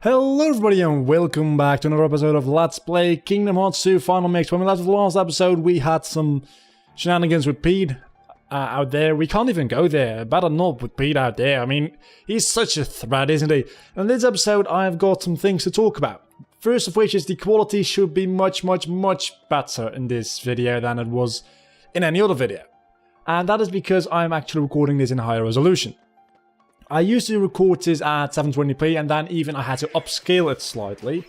Hello everybody and welcome back to another episode of Let's Play Kingdom Hearts 2 Final Mix. When we left the last episode we had some shenanigans with Pete out there. We can't even go there, better not with Pete out there. I mean, he's such a threat, isn't he? In this episode I've got some things to talk about. First of which is the quality should be much better in this video than it was in any other video. And that is because I'm actually recording this in higher resolution. I used to record this at 720p and then even I had to upscale it slightly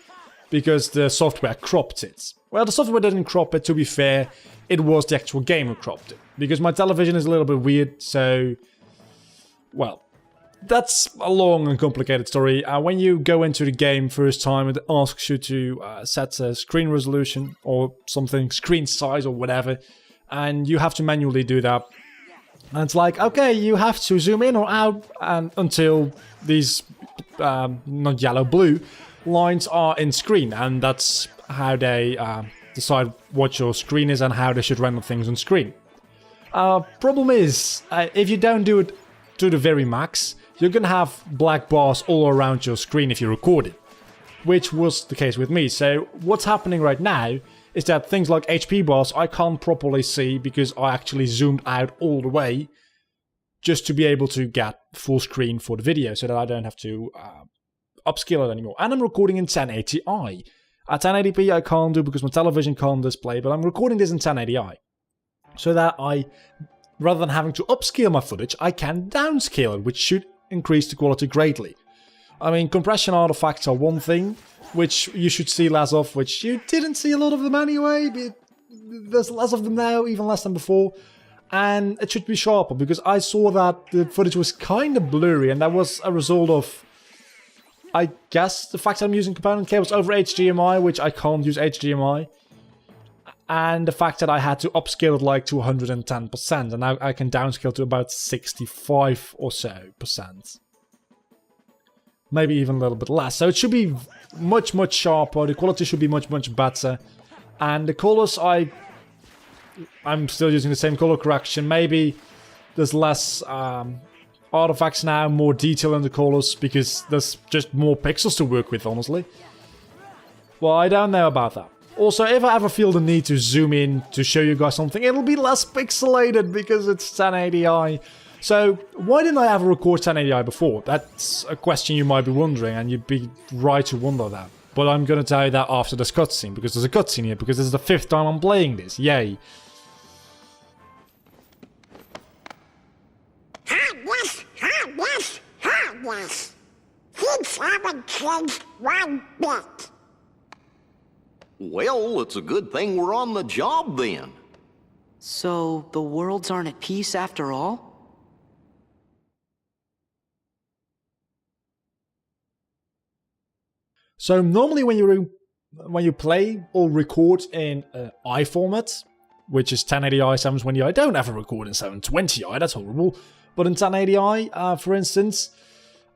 because the software cropped it. Well, the software didn't crop it, to be fair, it was the actual game who cropped it. Because my television is a little bit weird, so... well, that's a long and complicated story. When you go into the game first time, it asks you to set a screen resolution or something, screen size or whatever, and you have to manually do that. And it's like, okay, you have to zoom in or out until these, not yellow, blue lines are in screen. And that's how they decide what your screen is and how they should render things on screen. Problem is, if you don't do it to the very max, you're gonna have black bars all around your screen if you record it. Which was the case with me. So what's happening right now is that things like HP bars I can't properly see because I actually zoomed out all the way just to be able to get full screen for the video so that I don't have to upscale it anymore. And I'm recording in 1080i. At 1080p I can't do because my television can't display, but I'm recording this in 1080i. So that rather than having to upscale my footage, I can downscale it, which should increase the quality greatly. I mean, compression artifacts are one thing, which you should see less of, which you didn't see a lot of them anyway, but there's less of them now, even less than before, and it should be sharper, because I saw that the footage was kind of blurry, and that was a result of, I guess, the fact that I'm using component cables over HDMI, which I can't use HDMI, and the fact that I had to upscale it like to 110%, and now I can downscale to about 65 or so percent. Maybe even a little bit less. So it should be much sharper, the quality should be much better. And the colors, I'm still using the same color correction. Maybe there's less artifacts now, more detail in the colors, because there's just more pixels to work with, honestly. Well, I don't know about that. Also, if I ever feel the need to zoom in to show you guys something, it'll be less pixelated because it's 1080i. So, why didn't I ever record 1080i before? That's a question you might be wondering, and you'd be right to wonder that. But I'm gonna tell you that after this cutscene, because there's a cutscene here, because this is the 5th time I'm playing this. Yay. Yes. Things haven't changed one bit. Well, it's a good thing we're on the job then. So, the worlds aren't at peace after all? So normally when you play or record in I format, which is 1080i, 720i, don't ever record in 720i, that's horrible. But in 1080i, for instance,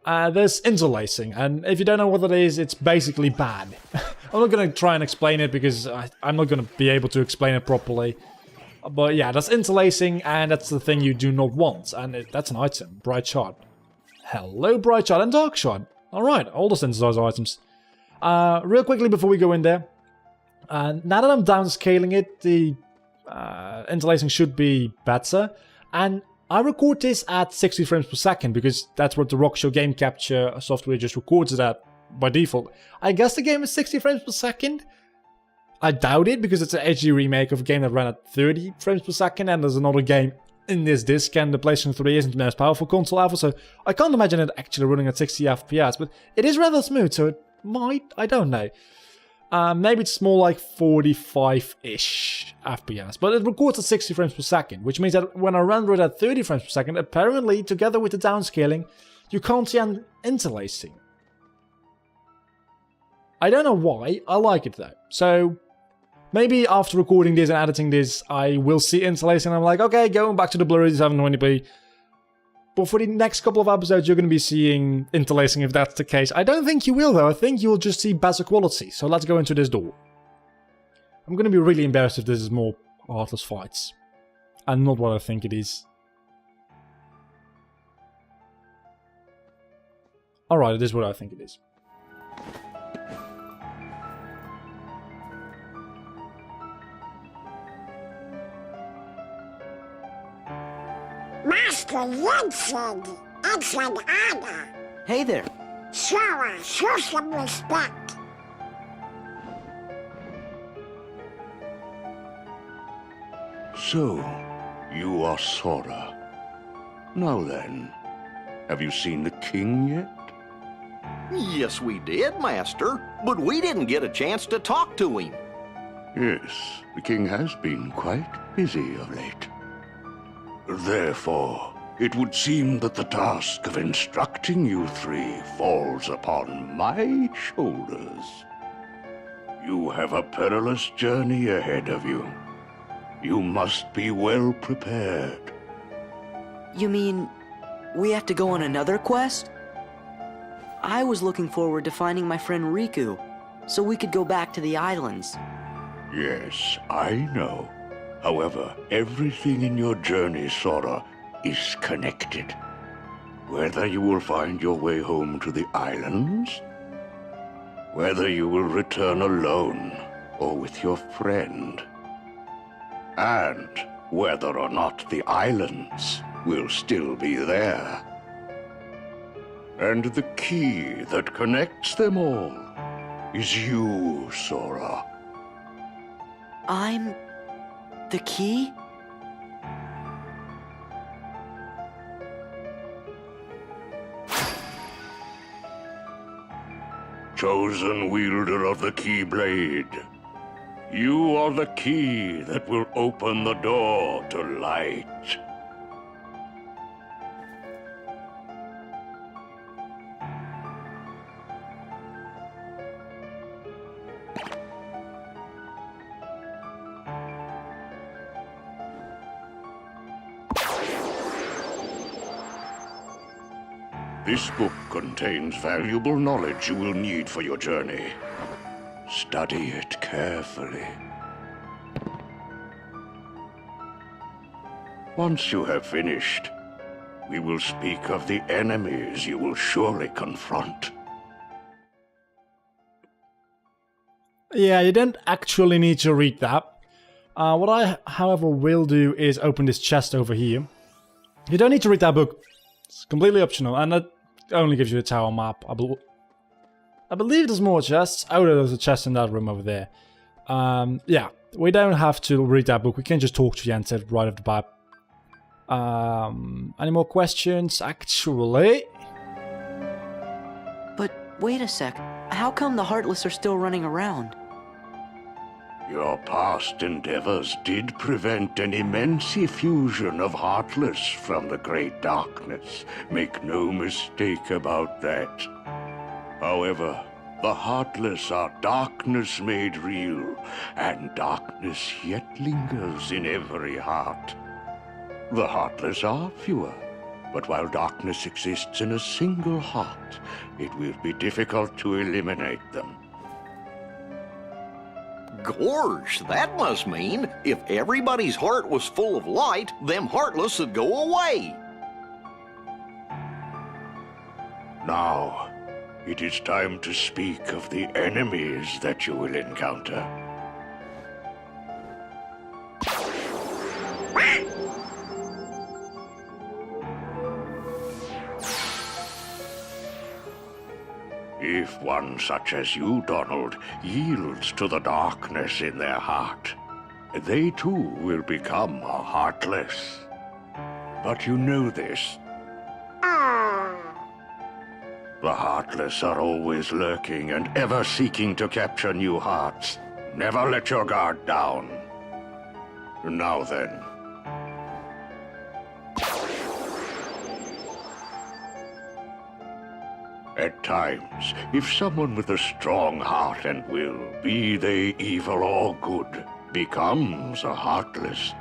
there's interlacing, and if you don't know what that is, it's basically bad. I'm not going to try and explain it because I'm not going to be able to explain it properly. But yeah, that's interlacing, and that's the thing you do not want. And that's an item, bright shard. Hello, bright shard and dark shard. Alright, all the synthesizer items. Real quickly before we go in there, now that I'm downscaling it, the interlacing should be better, and I record this at 60 frames per second because that's what the Rockshow game capture software just records it at by default. I guess the game is 60 frames per second? I doubt it because it's an HD remake of a game that ran at 30 frames per second, and there's another game in this disc, and the PlayStation 3 isn't the most powerful console ever, so I can't imagine it actually running at 60 FPS, but it is rather smooth, so it might, I don't know. Maybe it's more like 45-ish FPS, but it records at 60 frames per second, which means that when I render it at 30 frames per second, apparently, together with the downscaling, you can't see an interlacing. I don't know why, I like it though. So, maybe after recording this and editing this, I will see interlacing and I'm like, okay, going back to the blurry 720p. But for the next couple of episodes, you're going to be seeing interlacing if that's the case. I don't think you will, though. I think you'll just see better quality. So let's go into this door. I'm going to be really embarrassed if this is more Heartless fights. And not what I think it is. Alright, it is what I think it is. Master Yen Sid. It's an honor. Hey there. Sora, show some respect. So, you are Sora. Now then, have you seen the king yet? Yes, we did, Master, but we didn't get a chance to talk to him. Yes, the king has been quite busy of late. Therefore, it would seem that the task of instructing you three falls upon my shoulders. You have a perilous journey ahead of you. You must be well prepared. You mean we have to go on another quest? I was looking forward to finding my friend Riku, so we could go back to the islands. Yes, I know. However, everything in your journey, Sora, is connected. Whether you will find your way home to the islands, whether you will return alone or with your friend, and whether or not the islands will still be there. And the key that connects them all is you, Sora. I'm the key? Chosen wielder of the Keyblade, you are the key that will open the door to light. This book contains valuable knowledge you will need for your journey. Study it carefully. Once you have finished, we will speak of the enemies you will surely confront. Yeah, you don't actually need to read that. What I, however, will do is open this chest over here. You don't need to read that book. It's completely optional, and it only gives you a tower map. I believe there's more chests. Oh, there's a chest in that room over there. Yeah, we don't have to read that book. We can just talk to Yen Sid right off the bat. Any more questions? Actually... But wait a sec. How come the Heartless are still running around? Your past endeavors did prevent an immense effusion of Heartless from the Great Darkness. Make no mistake about that. However, the Heartless are darkness made real, and darkness yet lingers in every heart. The Heartless are fewer, but while darkness exists in a single heart, it will be difficult to eliminate them. Gorge, that must mean if everybody's heart was full of light, them heartless would go away. Now, it is time to speak of the enemies that you will encounter. If one such as you, Donald, yields to the darkness in their heart, they too will become heartless. But you know this. The Heartless are always lurking and ever seeking to capture new hearts. Never let your guard down. Now then. At times, if someone with a strong heart and will, be they evil or good, becomes a Heartless,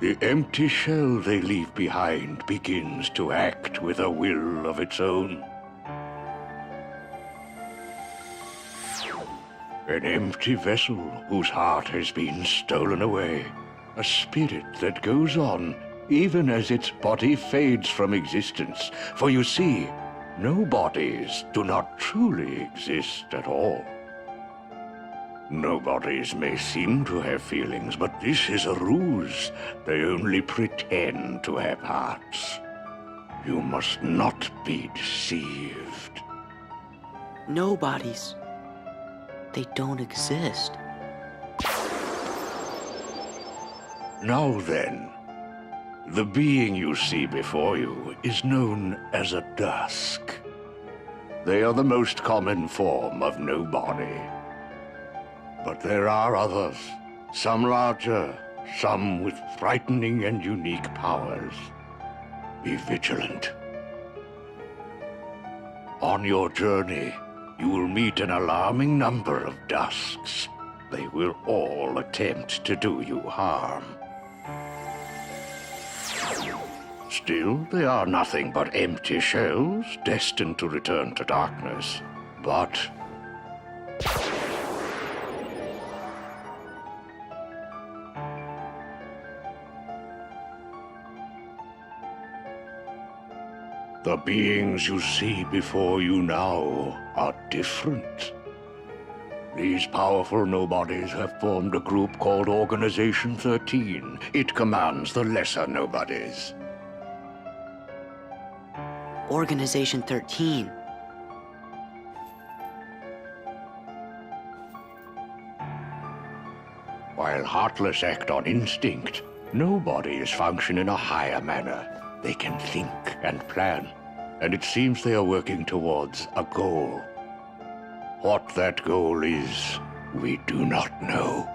the empty shell they leave behind begins to act with a will of its own. An empty vessel whose heart has been stolen away. A spirit that goes on even as its body fades from existence. For you see, no bodies do not truly exist at all. No bodies may seem to have feelings, but this is a ruse. They only pretend to have hearts. You must not be deceived. Nobodies. They don't exist. Now then, the being you see before you is known as a dusk. They are the most common form of nobody. But there are others, some larger, some with frightening and unique powers. Be vigilant. On your journey, you will meet an alarming number of dusks. They will all attempt to do you harm. Still, they are nothing but empty shells destined to return to darkness. But the beings you see before you now are different. These powerful nobodies have formed a group called Organization 13. It commands the lesser nobodies. Organization 13. While Heartless act on instinct, nobodies function in a higher manner. They can think and plan, and it seems they are working towards a goal. What that goal is, we do not know.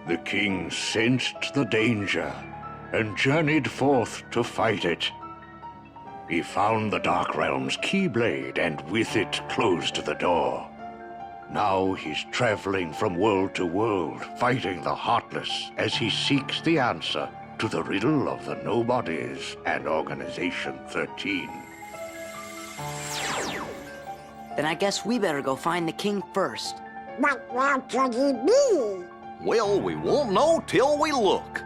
The king sensed the danger and journeyed forth to fight it. He found the Dark Realm's Keyblade and with it closed the door. Now he's traveling from world to world, fighting the Heartless as he seeks the answer to the riddle of the Nobodies and Organization 13. Then I guess we better go find the king first. But where could he be? Well, we won't know till we look.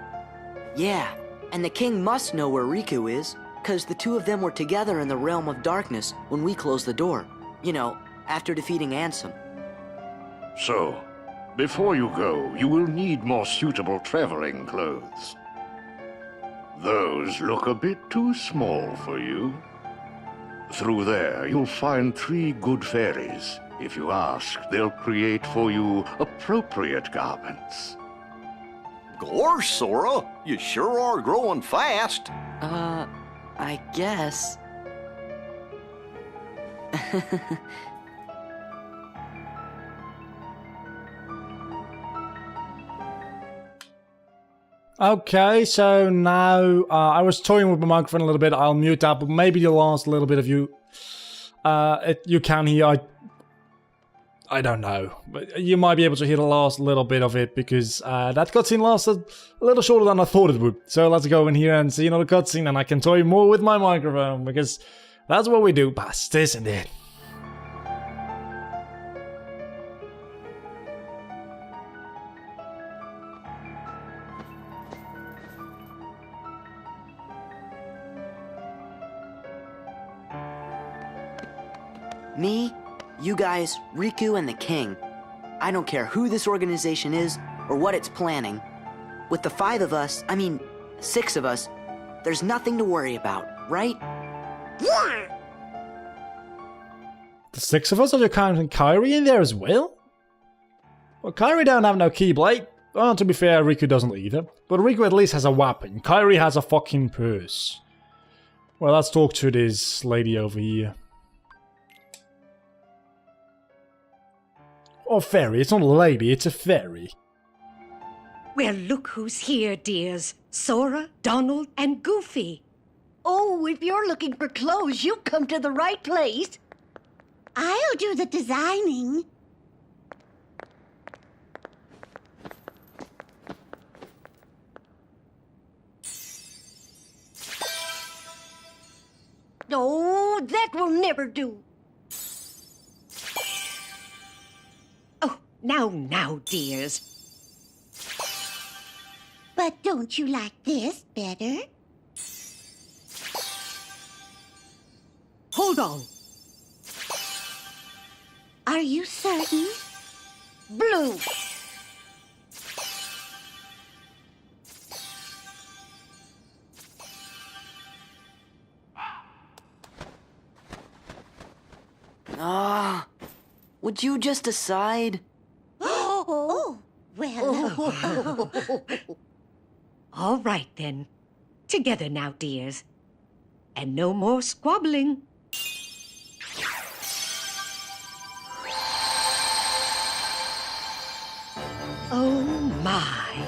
Yeah, and the king must know where Riku is, because the two of them were together in the Realm of Darkness when we closed the door. You know, after defeating Ansem. So, before you go, you will need more suitable traveling clothes. Those look a bit too small for you. Through there, you'll find 3 good fairies. If you ask, they'll create for you appropriate garments. Gosh, Sora, you sure are growing fast. I guess. Okay, so now I was toying with my microphone a little bit. I'll mute that, but maybe the last little bit of you, you can hear. I don't know, but you might be able to hear the last little bit of it because that cutscene lasted a little shorter than I thought it would. So let's go in here and see another cutscene, and I can toy more with my microphone because that's what we do best, isn't it? Me, you guys, Riku, and the king. I don't care who this organization is or what it's planning. With the 6 of us, there's nothing to worry about, right? Yeah. The 6 of us? Are you counting Kairi in there as well? Well, Kairi don't have no Keyblade. Well, to be fair, Riku doesn't either. But Riku at least has a weapon. Kairi has a fucking purse. Well, let's talk to this lady over here. Oh, fairy. It's not a lady, it's a fairy. Well, look who's here, dears. Sora, Donald, and Goofy. Oh, if you're looking for clothes, you've come to the right place. I'll do the designing. Oh, that will never do. Oh, now, dears. But don't you like this better? Hold on. Are you certain? Blue. Would you just decide? Oh, well. All right, then. Together now, dears. And no more squabbling. Oh, my.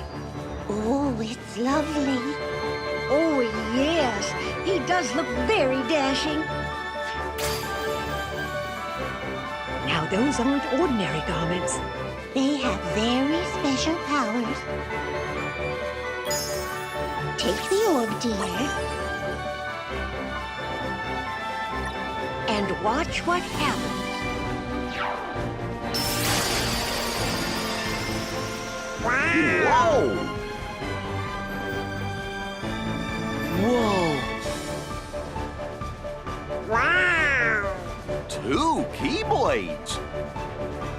Oh, it's lovely. Oh, yes. He does look very dashing. Now, those aren't ordinary garments. They have very special powers. Take the orb, dear. And watch what happens. Whoa! Whoa! Wow. 2 keyblades.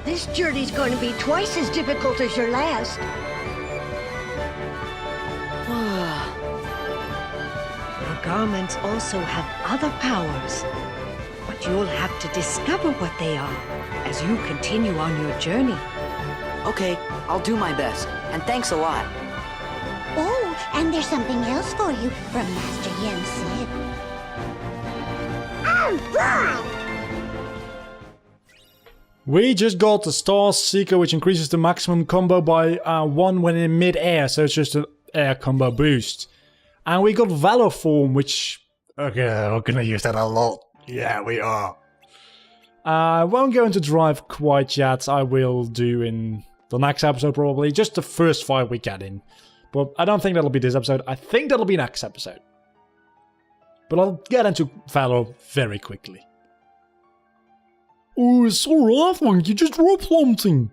This journey's going to be twice as difficult as your last. Your garments also have other powers. But you'll have to discover what they are as you continue on your journey. Okay, I'll do my best. And thanks a lot. Oh, and there's something else for you from Master Yen Sid. Oh, boy. We just got the Star Seeker, which increases the maximum combo by 1 when in mid-air, so it's just an air combo boost. And we got Valor Form, which... Okay, we're gonna use that a lot. Yeah, we are. I won't go into Drive quite yet. I will do in the next episode probably. Just the first fight we get in. But I don't think that'll be this episode. I think that'll be next episode. But I'll get into Valor very quickly. Oh, it's so rough, one. You just dropped something.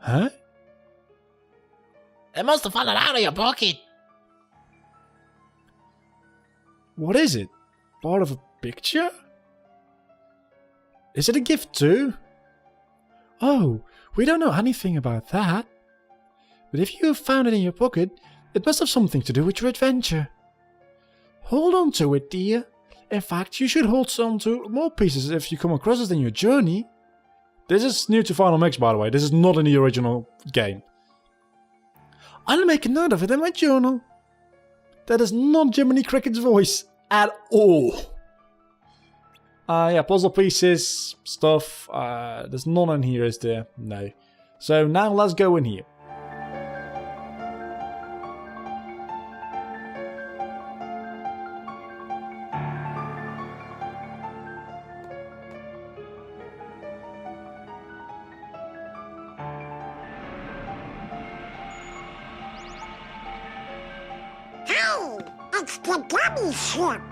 Huh? It must have fallen out of your pocket. What is it? Part of a picture? Is it a gift too? Oh, we don't know anything about that. But if you found it in your pocket, it must have something to do with your adventure. Hold on to it, dear. In fact, you should hold on to more pieces if you come across it in your journey. This is new to Final Mix, by the way. This is not in the original game. I'll make a note of it in my journal. That is not Jiminy Cricket's voice at all. Yeah, puzzle pieces, stuff. There's none in here, is there? No. So now let's go in here. Hey, it's the gummy ship.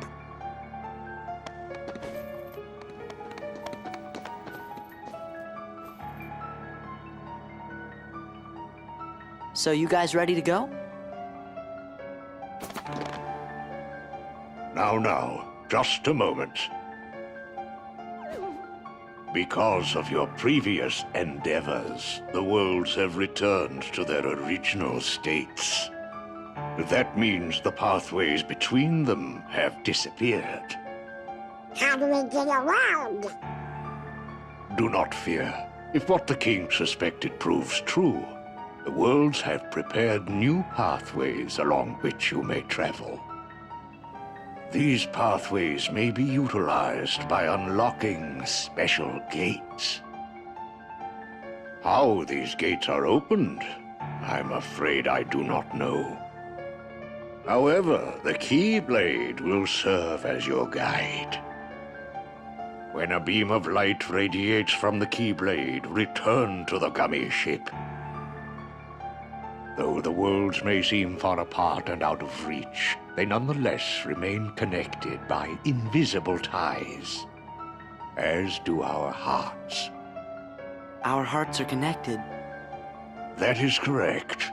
So you guys ready to go? Now, just a moment. Because of your previous endeavors, the worlds have returned to their original states. That means the pathways between them have disappeared. How do we get around? Do not fear. If what the king suspected proves true, the worlds have prepared new pathways along which you may travel. These pathways may be utilized by unlocking special gates. How these gates are opened, I'm afraid I do not know. However, the Keyblade will serve as your guide. When a beam of light radiates from the Keyblade, return to the gummy ship. Though the worlds may seem far apart and out of reach, they nonetheless remain connected by invisible ties, as do our hearts. Our hearts are connected. That is correct.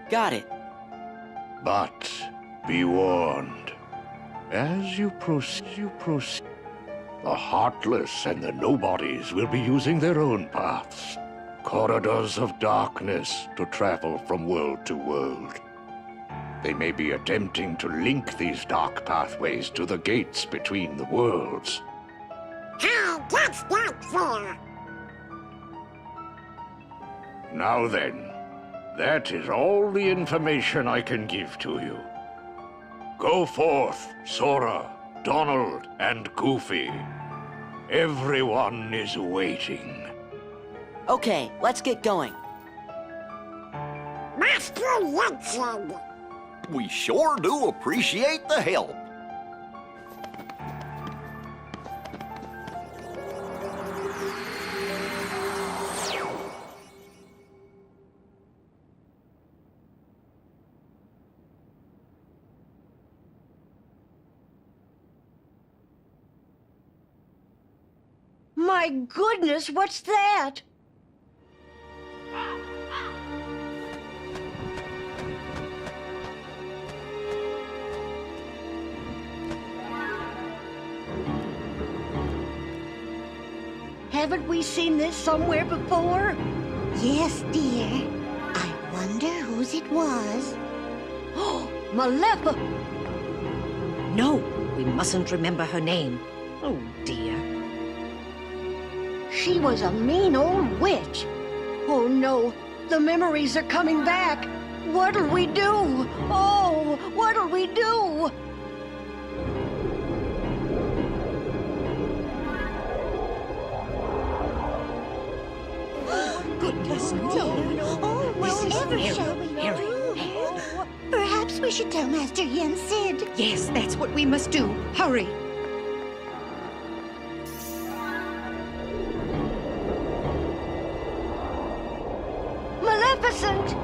Got it. But be warned. As you proceed, the heartless and the nobodies will be using their own paths, corridors of darkness to travel from world to world. They may be attempting to link these dark pathways to the gates between the worlds. That's not fair. Now then, that is all the information I can give to you. Go forth, Sora, Donald, and Goofy. Everyone is waiting. Okay, let's get going. Master Yen Sid. We sure do appreciate the help. My goodness, what's that? Haven't we seen this somewhere before? Yes, dear. I wonder whose it was. Oh, Malepa! No, we mustn't remember her name. Oh, dear. She was a mean old witch. Oh no, the memories are coming back. What'll we do? Oh, what'll we do? Goodness me. Oh, This is whatever very, shall we very do? bad. Perhaps we should tell Master Yen Sid. Yes, that's what we must do. Hurry. Maleficent!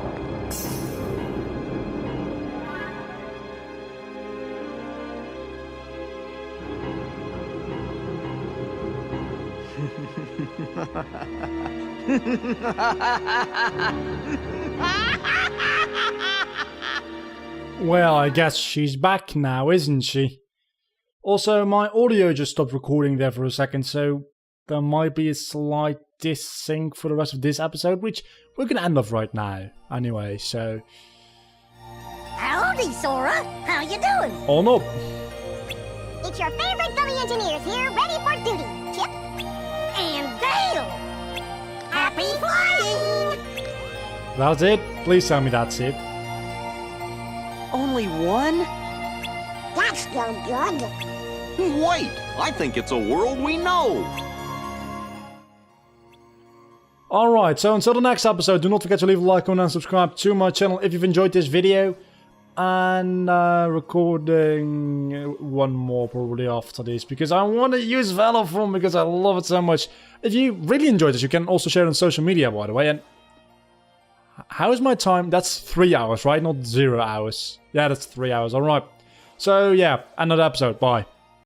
Well, I guess she's back now, isn't she? Also, my audio just stopped recording there for a second, so there might be a slight dissync for the rest of this episode, which we're gonna end off right now. Anyway, so... Howdy, Sora. How you doing? on up! It's your favorite dummy engineers here, ready for duty. Chip and Dale. Happy flying! That's it? Please tell me that's it. Only one? That's no good. Wait, I think it's a world we know. Alright, so until the next episode, do not forget to leave a like, comment, and subscribe to my channel if you've enjoyed this video. And recording one more probably after this, because I want to use Valorform because I love it so much. If you really enjoyed this, you can also share it on social media, by the way. And how is my time? That's 3 hours, right? Not 0 hours. Yeah, that's 3 hours. Alright. So yeah, another episode. Bye.